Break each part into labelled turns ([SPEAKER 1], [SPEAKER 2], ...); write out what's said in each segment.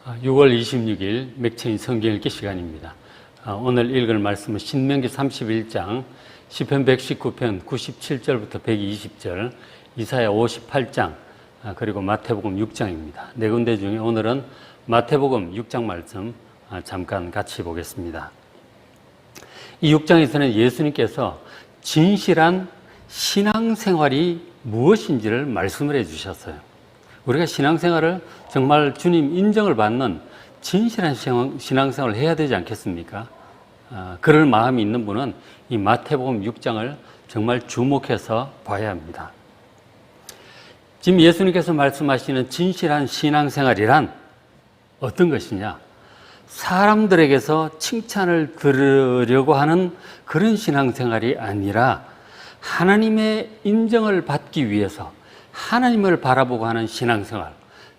[SPEAKER 1] 6월 26일 맥체인 성경 읽기 시간입니다. 오늘 읽을 말씀은 신명기 31장, 시편 119편 97절부터 120절, 이사야 58장, 그리고 마태복음 6장입니다. 네 군데 중에 오늘은 마태복음 6장 말씀 잠깐 같이 보겠습니다. 이 6장에서는 예수님께서 진실한 신앙생활이 무엇인지를 말씀을 해주셨어요. 우리가 신앙생활을 정말 주님 인정을 받는 진실한 신앙생활을 해야 되지 않겠습니까? 그럴 마음이 있는 분은 이 마태복음 6장을 정말 주목해서 봐야 합니다. 지금 예수님께서 말씀하시는 진실한 신앙생활이란 어떤 것이냐? 사람들에게서 칭찬을 들으려고 하는 그런 신앙생활이 아니라 하나님의 인정을 받기 위해서 하나님을 바라보고 하는 신앙생활,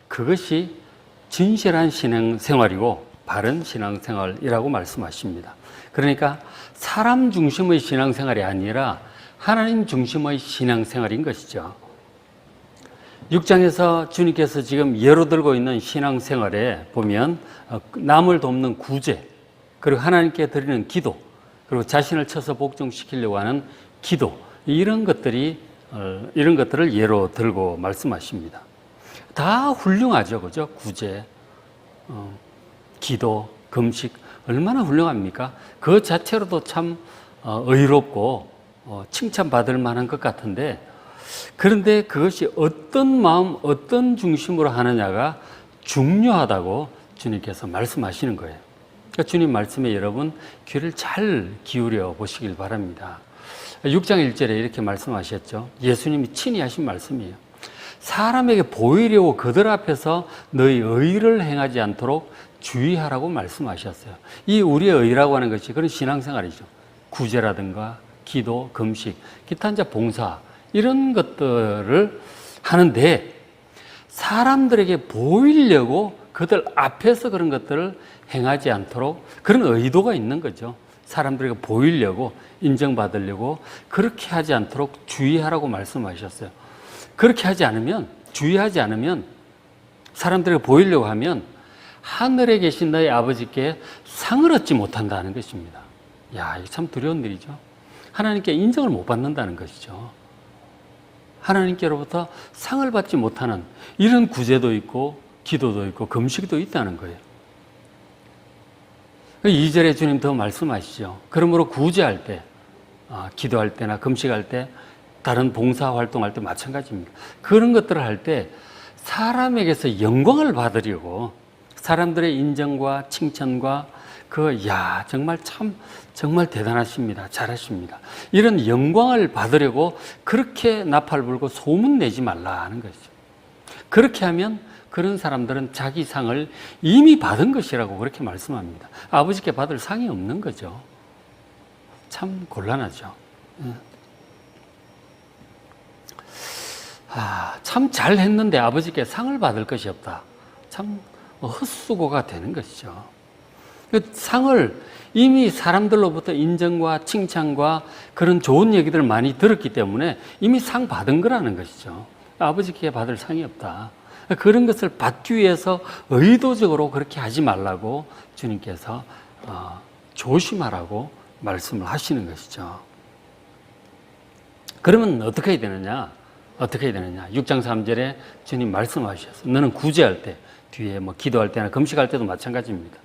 [SPEAKER 1] 그것이 진실한 신앙생활이고 바른 신앙생활이라고 말씀하십니다. 그러니까 사람 중심의 신앙생활이 아니라 하나님 중심의 신앙생활인 것이죠. 6장에서 주님께서 지금 예로 들고 있는 신앙생활에 보면 남을 돕는 구제, 그리고 하나님께 드리는 기도, 그리고 자신을 쳐서 복종시키려고 하는 기도, 이런 것들을 예로 들고 말씀하십니다. 다 훌륭하죠, 그죠? 구제, 기도, 금식, 얼마나 훌륭합니까? 그 자체로도 참 의롭고 칭찬받을 만한 것 같은데, 그런데 그것이 어떤 마음, 어떤 중심으로 하느냐가 중요하다고 주님께서 말씀하시는 거예요. 그러니까 주님 말씀에 여러분 귀를 잘 기울여 보시길 바랍니다. 6장 1절에 이렇게 말씀하셨죠. 예수님이 친히 하신 말씀이에요. 사람에게 보이려고 그들 앞에서 너희 의를 행하지 않도록 주의하라고 말씀하셨어요. 이 우리의 의라고 하는 것이 그런 신앙생활이죠. 구제라든가 기도, 금식, 기타 이제 봉사, 이런 것들을 하는데 사람들에게 보이려고 그들 앞에서 그런 것들을 행하지 않도록 그런 의도가 있는 거죠. 사람들에게 보이려고, 인정받으려고 그렇게 하지 않도록 주의하라고 말씀하셨어요. 그렇게 하지 않으면, 주의하지 않으면, 사람들에게 보이려고 하면 하늘에 계신 너희 아버지께 상을 얻지 못한다는 것입니다. 야, 이게 참 두려운 일이죠. 하나님께 인정을 못 받는다는 것이죠. 하나님께로부터 상을 받지 못하는 이런 구제도 있고 기도도 있고 금식도 있다는 거예요. 2절에 주님 더 말씀하시죠. 그러므로 구제할 때, 기도할 때나 금식할 때, 다른 봉사 활동할 때 마찬가지입니다. 그런 것들을 할 때 사람에게서 영광을 받으려고, 사람들의 인정과 칭찬과 정말 대단하십니다. 잘하십니다. 이런 영광을 받으려고 그렇게 나팔 불고 소문 내지 말라 하는 것이죠. 그렇게 하면 그런 사람들은 자기 상을 이미 받은 것이라고 그렇게 말씀합니다. 아버지께 받을 상이 없는 거죠. 참 곤란하죠. 참 잘했는데 아버지께 상을 받을 것이 없다. 참 헛수고가 되는 것이죠. 그 상을 이미 사람들로부터 인정과 칭찬과 그런 좋은 얘기들을 많이 들었기 때문에 이미 상 받은 거라는 것이죠. 아버지께 받을 상이 없다. 그런 것을 받기 위해서 의도적으로 그렇게 하지 말라고 주님께서 조심하라고 말씀을 하시는 것이죠. 그러면 어떻게 해야 되느냐? 6장 3절에 주님 말씀하셨어요. 너는 구제할 때, 뒤에 기도할 때나 금식할 때도 마찬가지입니다.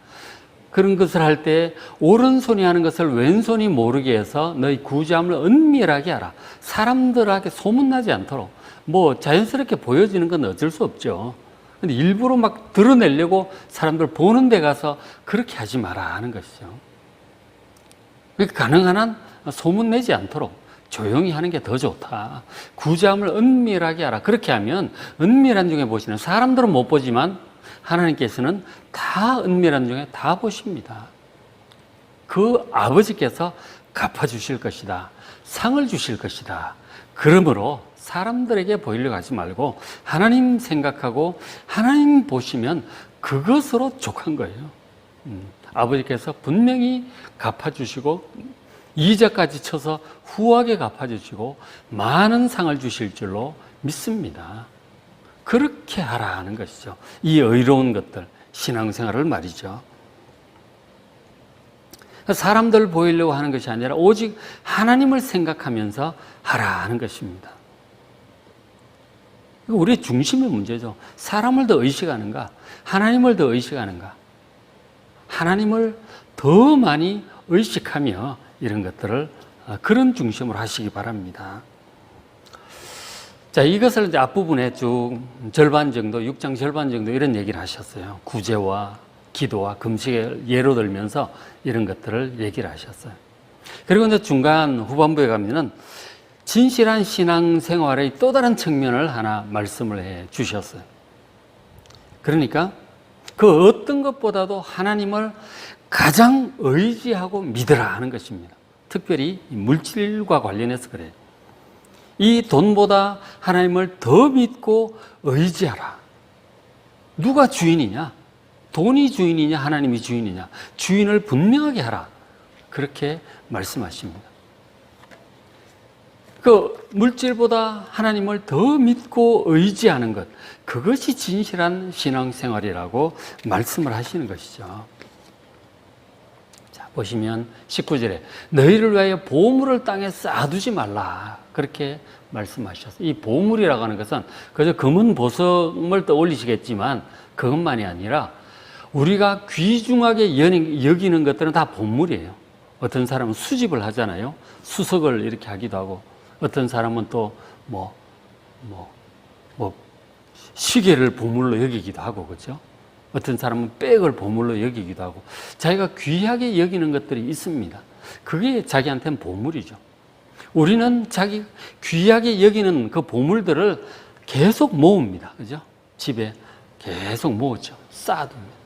[SPEAKER 1] 그런 것을 할 때 오른손이 하는 것을 왼손이 모르게 해서 너희 구제함을 은밀하게 하라. 사람들에게 소문나지 않도록. 자연스럽게 보여지는 건 어쩔 수 없죠. 근데 일부러 막 드러내려고 사람들 보는 데 가서 그렇게 하지 마라 하는 것이죠. 그러니까 가능한 한 소문 내지 않도록 조용히 하는 게 더 좋다. 구제함을 은밀하게 하라. 그렇게 하면 은밀한 중에 보시는, 사람들은 못 보지만 하나님께서는 다 은밀한 중에 다 보십니다. 그 아버지께서 갚아주실 것이다. 상을 주실 것이다. 그러므로 사람들에게 보이려고 하지 말고 하나님 생각하고 하나님 보시면 그것으로 족한 거예요. 아버지께서 분명히 갚아주시고 이자까지 쳐서 후하게 갚아주시고 많은 상을 주실 줄로 믿습니다. 그렇게 하라 하는 것이죠. 이 의로운 것들, 신앙생활을 말이죠. 사람들 보이려고 하는 것이 아니라 오직 하나님을 생각하면서 하라 하는 것입니다. 우리의 중심의 문제죠. 사람을 더 의식하는가? 하나님을 더 의식하는가? 하나님을 더 많이 의식하며 이런 것들을 그런 중심으로 하시기 바랍니다. 자, 이것을 이제 앞부분에 쭉 절반 정도, 6장 절반 정도 이런 얘기를 하셨어요. 구제와 기도와 금식을 예로 들면서 이런 것들을 얘기를 하셨어요. 그리고 이제 중간 후반부에 가면은 진실한 신앙생활의 또 다른 측면을 하나 말씀을 해 주셨어요. 그러니까 그 어떤 것보다도 하나님을 가장 의지하고 믿으라 하는 것입니다. 특별히 물질과 관련해서 그래요. 이 돈보다 하나님을 더 믿고 의지하라. 누가 주인이냐? 돈이 주인이냐? 하나님이 주인이냐? 주인을 분명하게 하라. 그렇게 말씀하십니다. 그 물질보다 하나님을 더 믿고 의지하는 것, 그것이 진실한 신앙생활이라고 말씀을 하시는 것이죠. 자, 보시면 19절에 너희를 위하여 보물을 땅에 쌓아두지 말라. 그렇게 말씀하셨어요. 이 보물이라고 하는 것은 그저 금은 보석을 떠올리시겠지만 그것만이 아니라 우리가 귀중하게 여기는 것들은 다 보물이에요. 어떤 사람은 수집을 하잖아요. 수석을 이렇게 하기도 하고, 어떤 사람은 또 시계를 보물로 여기기도 하고, 그렇죠? 어떤 사람은 백을 보물로 여기기도 하고, 자기가 귀하게 여기는 것들이 있습니다. 그게 자기한테는 보물이죠. 우리는 자기 귀하게 여기는 그 보물들을 계속 모읍니다. 그죠? 집에 계속 모으죠. 쌓아둡니다.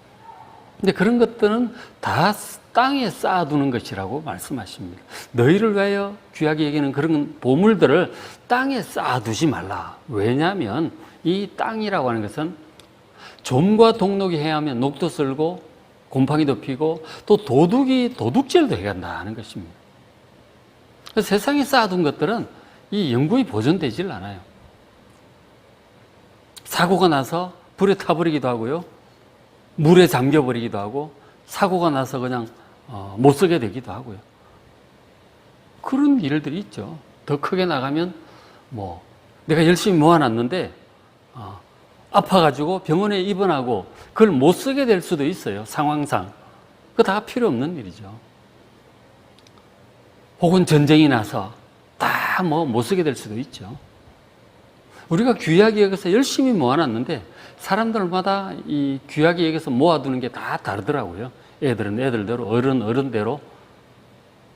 [SPEAKER 1] 근데 그런 것들은 다 땅에 쌓아두는 것이라고 말씀하십니다. 너희를 위하여 귀하게 여기는 그런 보물들을 땅에 쌓아두지 말라. 왜냐하면 이 땅이라고 하는 것은 좀과 동록이 해하면 녹도 쓸고 곰팡이도 피고 또 도둑이 도둑질도 해간다 하는 것입니다. 세상에 쌓아둔 것들은 이 영구히 보존되질 않아요. 사고가 나서 불에 타버리기도 하고요. 물에 잠겨버리기도 하고 사고가 나서 그냥 못 쓰게 되기도 하고요. 그런 일들이 있죠. 더 크게 나가면 내가 열심히 모아놨는데 아파가지고 병원에 입원하고 그걸 못 쓰게 될 수도 있어요. 상황상. 그거 다 필요 없는 일이죠. 혹은 전쟁이 나서 다 못 쓰게 될 수도 있죠. 우리가 귀하게 여기서 열심히 모아놨는데 사람들마다 이 귀하게 여기서 모아두는 게 다 다르더라고요. 애들은 애들대로, 어른대로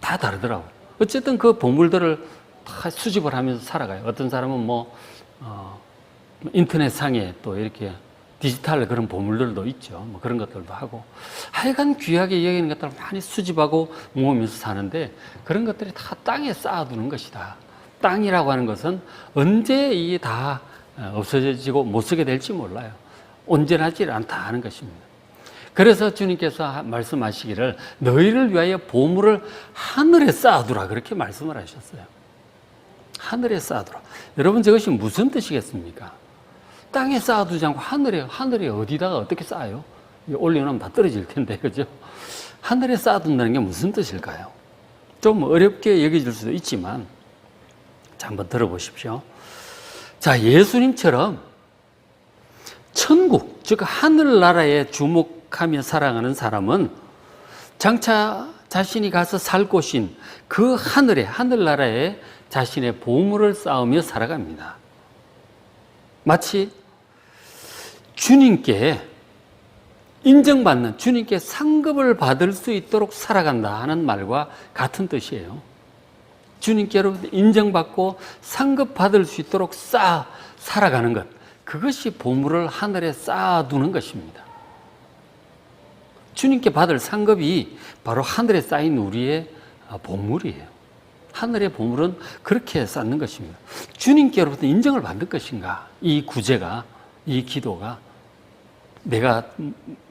[SPEAKER 1] 다 다르더라고요. 어쨌든 그 보물들을 다 수집을 하면서 살아가요. 어떤 사람은 인터넷상에 또 이렇게 디지털 그런 보물들도 있죠. 그런 것들도 하고. 하여간 귀하게 여기는 것들을 많이 수집하고 모으면서 사는데 그런 것들이 다 땅에 쌓아두는 것이다. 땅이라고 하는 것은 언제 이게 다 없어지고 못 쓰게 될지 몰라요. 온전하지 않다 하는 것입니다. 그래서 주님께서 말씀하시기를 너희를 위하여 보물을 하늘에 쌓아두라 그렇게 말씀을 하셨어요. 하늘에 쌓아두라. 여러분 저것이 무슨 뜻이겠습니까? 땅에 쌓아두지 않고 하늘에 어디다가 어떻게 쌓아요? 올려놓으면 다 떨어질 텐데, 그죠? 하늘에 쌓아둔다는 게 무슨 뜻일까요? 좀 어렵게 여겨질 수도 있지만, 자, 한번 들어보십시오. 자, 예수님처럼 천국, 즉 하늘나라에 주목하며 살아가는 사람은 장차 자신이 가서 살 곳인 그 하늘나라에 자신의 보물을 쌓으며 살아갑니다. 마치 주님께 인정받는, 주님께 상급을 받을 수 있도록 살아간다 하는 말과 같은 뜻이에요. 주님께로 인정받고 상급 받을 수 있도록 살아가는 것, 그것이 보물을 하늘에 쌓아두는 것입니다. 주님께 받을 상급이 바로 하늘에 쌓인 우리의 보물이에요. 하늘의 보물은 그렇게 쌓는 것입니다. 주님께로부터 인정을 받을 것인가? 이 구제가, 이 기도가 내가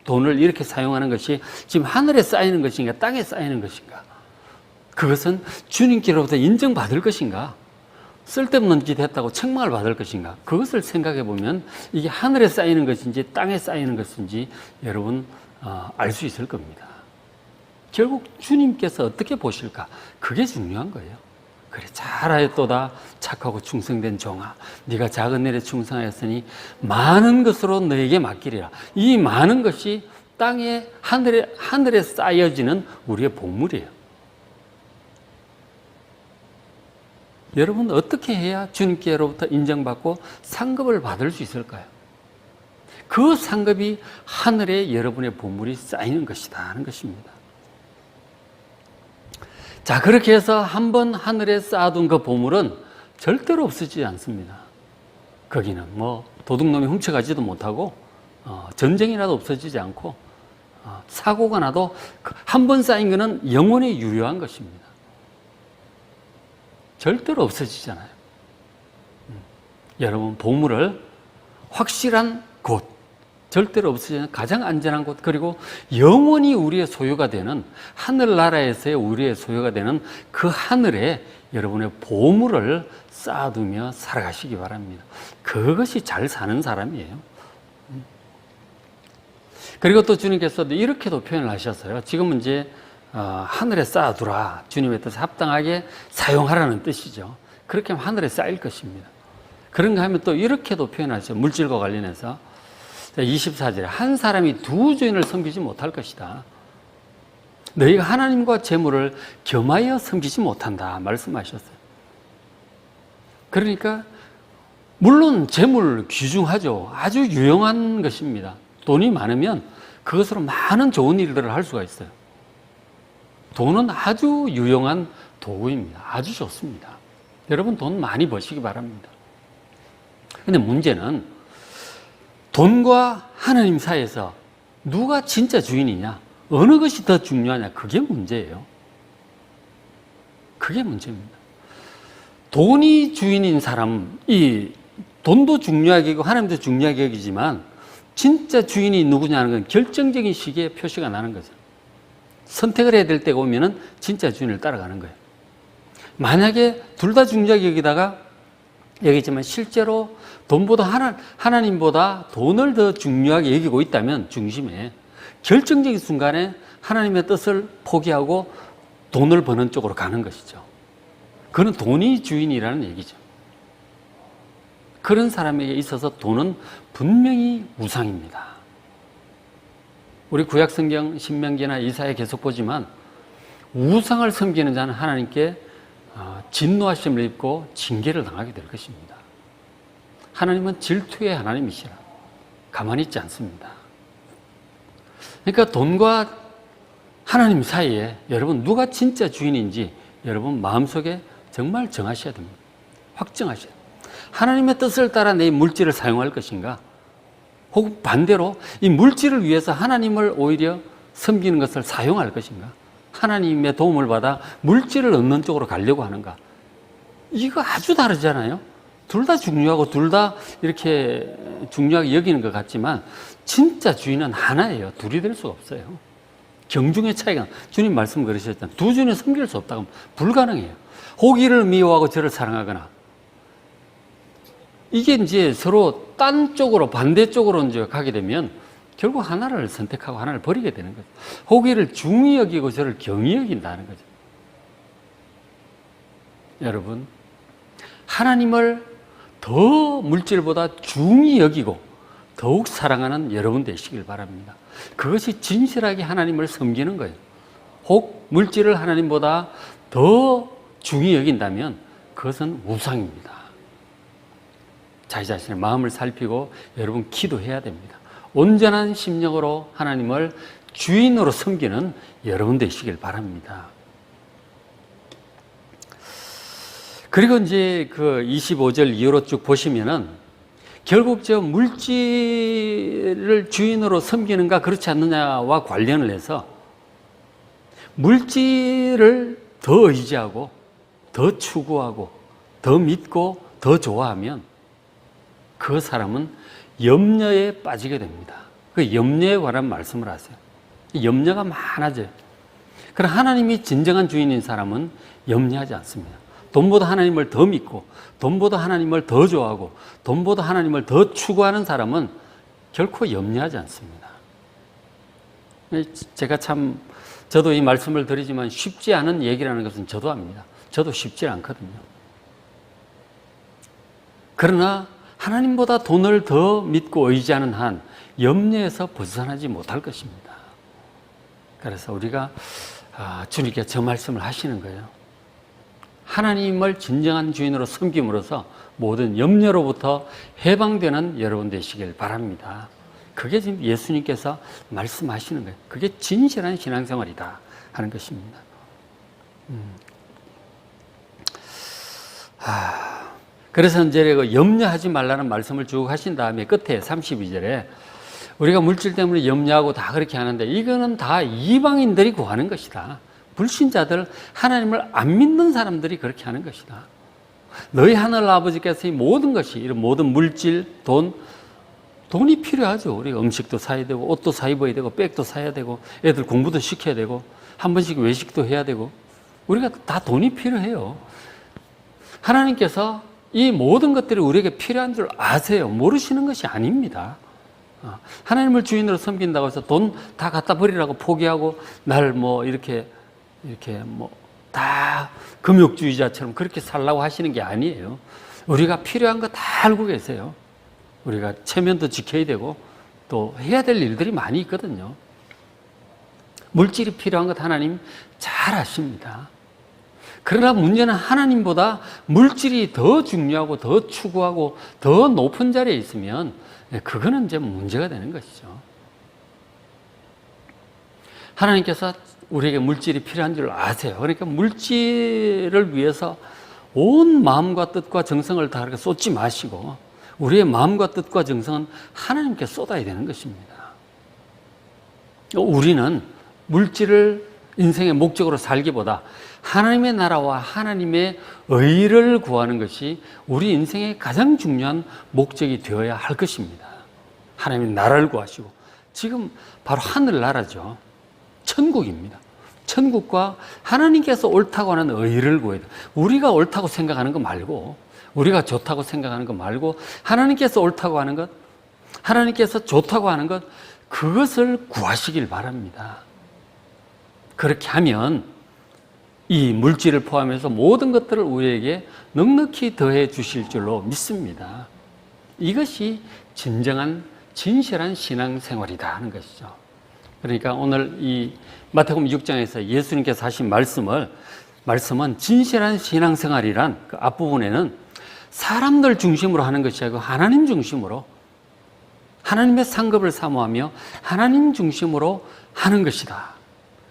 [SPEAKER 1] 돈을 이렇게 사용하는 것이 지금 하늘에 쌓이는 것인가? 땅에 쌓이는 것인가? 그것은 주님께로부터 인정받을 것인가? 쓸데없는 짓 했다고 책망을 받을 것인가? 그것을 생각해 보면 이게 하늘에 쌓이는 것인지 땅에 쌓이는 것인지 여러분 알 수 있을 겁니다. 결국 주님께서 어떻게 보실까? 그게 중요한 거예요. 그래, 잘하였도다 착하고 충성된 종아, 네가 작은 일에 충성하였으니 많은 것으로 너에게 맡기리라. 이 많은 것이 땅에 하늘에 쌓여지는 우리의 보물이에요. 여러분 어떻게 해야 주님께로부터 인정받고 상급을 받을 수 있을까요? 그 상급이 하늘에 여러분의 보물이 쌓이는 것이다 하는 것입니다. 자, 그렇게 해서 한번 하늘에 쌓아둔 그 보물은 절대로 없어지지 않습니다. 거기는 뭐 도둑놈이 훔쳐가지도 못하고 전쟁이라도 없어지지 않고 사고가 나도 한 번 쌓인 것은 영원히 유효한 것입니다. 절대로 없어지잖아요. 여러분 보물을 확실한 곳, 절대로 없어지는 가장 안전한 곳, 그리고 영원히 우리의 소유가 되는 하늘나라에서의 우리의 소유가 되는 그 하늘에 여러분의 보물을 쌓아두며 살아가시기 바랍니다. 그것이 잘 사는 사람이에요. 그리고 또 주님께서도 이렇게도 표현을 하셨어요. 지금은 이제 하늘에 쌓아두라. 주님의 뜻에 합당하게 사용하라는 뜻이죠. 그렇게 하면 하늘에 쌓일 것입니다. 그런가 하면 또 이렇게도 표현하죠. 물질과 관련해서 24절에 한 사람이 두 주인을 섬기지 못할 것이다. 너희가 하나님과 재물을 겸하여 섬기지 못한다 말씀하셨어요. 그러니까 물론 재물 귀중하죠. 아주 유용한 것입니다. 돈이 많으면 그것으로 많은 좋은 일들을 할 수가 있어요. 돈은 아주 유용한 도구입니다. 아주 좋습니다. 여러분 돈 많이 버시기 바랍니다. 근데 문제는 돈과 하나님 사이에서 누가 진짜 주인이냐, 어느 것이 더 중요하냐, 그게 문제예요. 그게 문제입니다. 돈이 주인인 사람, 이 돈도 중요하게 여기고 하나님도 중요하게 여기지만 진짜 주인이 누구냐는 건 결정적인 시기에 표시가 나는 거죠. 선택을 해야 될 때가 오면은 진짜 주인을 따라가는 거예요. 만약에 둘 다 중요하게 여기다가 여기지만 실제로 돈보다 하나님보다 돈을 더 중요하게 여기고 있다면 중심에 결정적인 순간에 하나님의 뜻을 포기하고 돈을 버는 쪽으로 가는 것이죠. 그는 돈이 주인이라는 얘기죠. 그런 사람에게 있어서 돈은 분명히 우상입니다. 우리 구약성경 신명기나 이사야 계속 보지만 우상을 섬기는 자는 하나님께 진노하심을 입고 징계를 당하게 될 것입니다. 하나님은 질투의 하나님이시라 가만히 있지 않습니다. 그러니까 돈과 하나님 사이에 여러분 누가 진짜 주인인지 여러분 마음속에 정말 정하셔야 됩니다. 확정하셔야 됩니다. 하나님의 뜻을 따라 내 물질을 사용할 것인가? 혹은 반대로 이 물질을 위해서 하나님을 오히려 섬기는 것을 사용할 것인가? 하나님의 도움을 받아 물질을 얻는 쪽으로 가려고 하는가? 이거 아주 다르잖아요. 둘 다 중요하고 둘 다 이렇게 중요하게 여기는 것 같지만 진짜 주인은 하나예요. 둘이 될 수가 없어요. 경중의 차이가, 주님 말씀 그러셨잖아요. 두 주인을 섬길 수 없다고 하면 불가능해요. 호기를 미워하고 저를 사랑하거나 이게 이제 서로 딴 쪽으로 반대쪽으로 이제 가게 되면 결국 하나를 선택하고 하나를 버리게 되는 거죠. 호기를 중히 여기고 저를 경히 여긴다는 거죠. 여러분, 하나님을 더 물질보다 중히 여기고 더욱 사랑하는 여러분 되시길 바랍니다. 그것이 진실하게 하나님을 섬기는 거예요. 혹 물질을 하나님보다 더 중히 여긴다면 그것은 우상입니다. 자기 자신의 마음을 살피고 여러분 기도해야 됩니다. 온전한 심령으로 하나님을 주인으로 섬기는 여러분 되시길 바랍니다. 그리고 이제 그 25절 이후로 쭉 보시면은 결국 저 물질을 주인으로 섬기는가 그렇지 않느냐와 관련을 해서 물질을 더 의지하고 더 추구하고 더 믿고 더 좋아하면 그 사람은 염려에 빠지게 됩니다. 그 염려에 관한 말씀을 하세요. 염려가 많아져요. 그러나 하나님이 진정한 주인인 사람은 염려하지 않습니다. 돈보다 하나님을 더 믿고 돈보다 하나님을 더 좋아하고 돈보다 하나님을 더 추구하는 사람은 결코 염려하지 않습니다. 제가 저도 이 말씀을 드리지만 쉽지 않은 얘기라는 것은 저도 압니다. 저도 쉽지 않거든요. 그러나 하나님보다 돈을 더 믿고 의지하는 한 염려에서 벗어나지 못할 것입니다. 그래서 우리가 주님께 저 말씀을 하시는 거예요. 하나님을 진정한 주인으로 섬김으로써 모든 염려로부터 해방되는 여러분 되시길 바랍니다. 그게 지금 예수님께서 말씀하시는 거예요. 그게 진실한 신앙생활이다 하는 것입니다. 그래서 이제 염려하지 말라는 말씀을 쭉 하신 다음에 끝에 32절에 우리가 물질 때문에 염려하고 다 그렇게 하는데 이거는 다 이방인들이 구하는 것이다. 불신자들, 하나님을 안 믿는 사람들이 그렇게 하는 것이다. 너희 하늘 아버지께서 이 모든 것이, 이런 모든 물질, 돈이 필요하죠. 우리가 음식도 사야 되고, 옷도 사 입어야 되고, 백도 사야 되고, 애들 공부도 시켜야 되고, 한 번씩 외식도 해야 되고, 우리가 다 돈이 필요해요. 하나님께서 이 모든 것들이 우리에게 필요한 줄 아세요. 모르시는 것이 아닙니다. 하나님을 주인으로 섬긴다고 해서 돈 다 갖다 버리라고 포기하고 날 이렇게 다 금욕주의자처럼 그렇게 살라고 하시는 게 아니에요. 우리가 필요한 거 다 알고 계세요. 우리가 체면도 지켜야 되고 또 해야 될 일들이 많이 있거든요. 물질이 필요한 것 하나님 잘 아십니다. 그러나 문제는 하나님보다 물질이 더 중요하고 더 추구하고 더 높은 자리에 있으면 그거는 이제 문제가 되는 것이죠. 하나님께서 우리에게 물질이 필요한 줄 아세요. 그러니까 물질을 위해서 온 마음과 뜻과 정성을 다 그렇게 쏟지 마시고 우리의 마음과 뜻과 정성은 하나님께 쏟아야 되는 것입니다. 우리는 물질을 인생의 목적으로 살기보다 하나님의 나라와 하나님의 의를 구하는 것이 우리 인생의 가장 중요한 목적이 되어야 할 것입니다. 하나님의 나라를 구하시고 지금 바로 하늘나라죠. 천국입니다. 천국과 하나님께서 옳다고 하는 의를 구해야 돼요. 우리가 옳다고 생각하는 거 말고 우리가 좋다고 생각하는 거 말고 하나님께서 옳다고 하는 것, 하나님께서 좋다고 하는 것, 그것을 구하시길 바랍니다. 그렇게 하면 이 물질을 포함해서 모든 것들을 우리에게 넉넉히 더해 주실 줄로 믿습니다. 이것이 진정한 진실한 신앙생활이다 하는 것이죠. 그러니까 오늘 이 마태복음 6장에서 예수님께서 하신 말씀은 진실한 신앙생활이란 그 앞부분에는 사람들 중심으로 하는 것이 아니고 하나님 중심으로 하나님의 상급을 사모하며 하나님 중심으로 하는 것이다.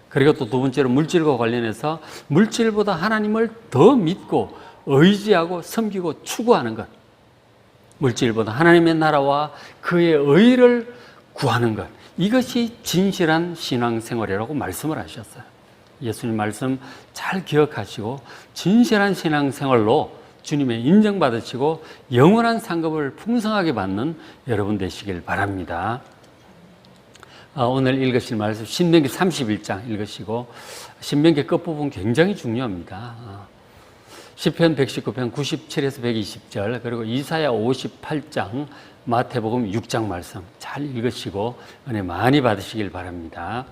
[SPEAKER 1] 그리고 또 두 번째로 물질과 관련해서 물질보다 하나님을 더 믿고 의지하고 섬기고 추구하는 것. 물질보다 하나님의 나라와 그의 의를 구하는 것. 이것이 진실한 신앙생활이라고 말씀을 하셨어요. 예수님 말씀 잘 기억하시고 진실한 신앙생활로 주님의 인정받으시고 영원한 상급을 풍성하게 받는 여러분 되시길 바랍니다. 오늘 읽으실 말씀 신명기 31장 읽으시고 신명기 끝부분 굉장히 중요합니다. 시편 119편 97에서 120절 그리고 이사야 58장 마태복음 6장 말씀 잘 읽으시고 은혜 많이 받으시길 바랍니다.